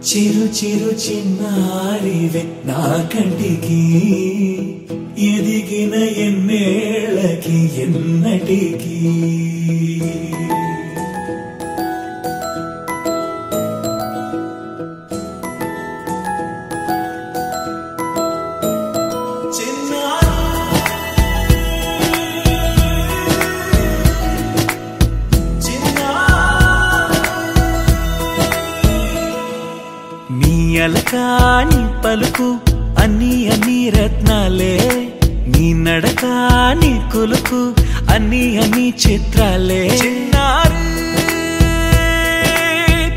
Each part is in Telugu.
చిరు చిరు చిన్నారివే నా కంటికి ఎదిగిన ఎన్నేళ్ళకి ఎన్నటికి అలకాని పలుకు అన్ని అన్ని రత్నాలే నీ నడక నీ కులుకు అన్ని అన్ని చిత్రాలే చిన్నారు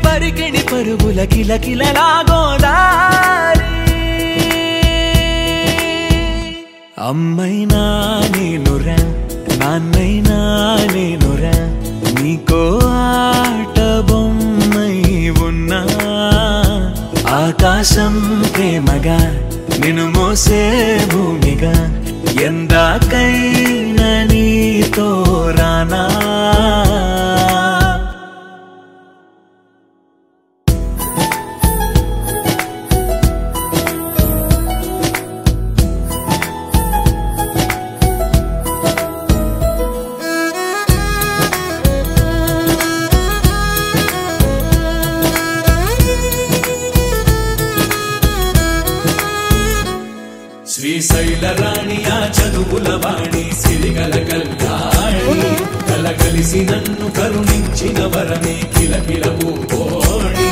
పరికిణి పరుగుల కిలకిలలా గోదారి అమ్మైనా నేనురా నాన్నైనా నేనురా నీకో ఆట బొమ్మై ఉన్నా ఆకాశం ప్రేమగా నిన్ను మోసే భూమిగా ఎందాకైనా నీతో రానా శ్రీశైల రాణి ఆ చదువుల వాణి సిరిగల కళ్యాణి కలగలిసి నన్ను కరుణించిన వరమే కిలకిల పూకోణి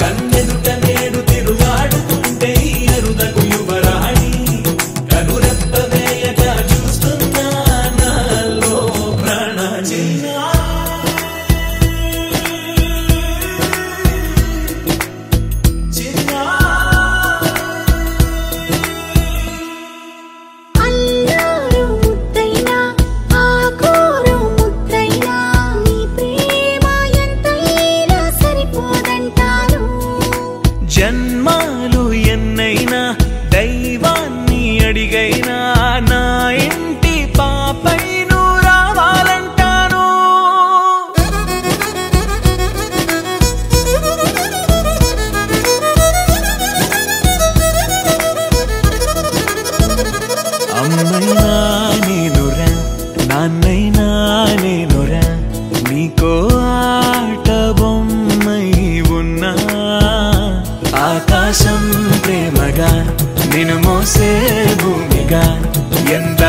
కన్నెదుట నేడు తిరుగాడుతుంటే అరుదకు యువరాణి కనురెప్ప వేయగా చూస్తున్నా నాలో ప్రాణ జన్మాలు ఎన్నైనా దైవాన్ని అడిగైనా నా ఇంటి పాపై నువ్వు రావాలంటాను అమ్మైనా నేనురా నాన్నైనా నేనురా నీకో ఆట బొమ్మై ఉన్నా ఆకాశం ప్రేమగా నిన్ను మోసే భూమిగా ఎంత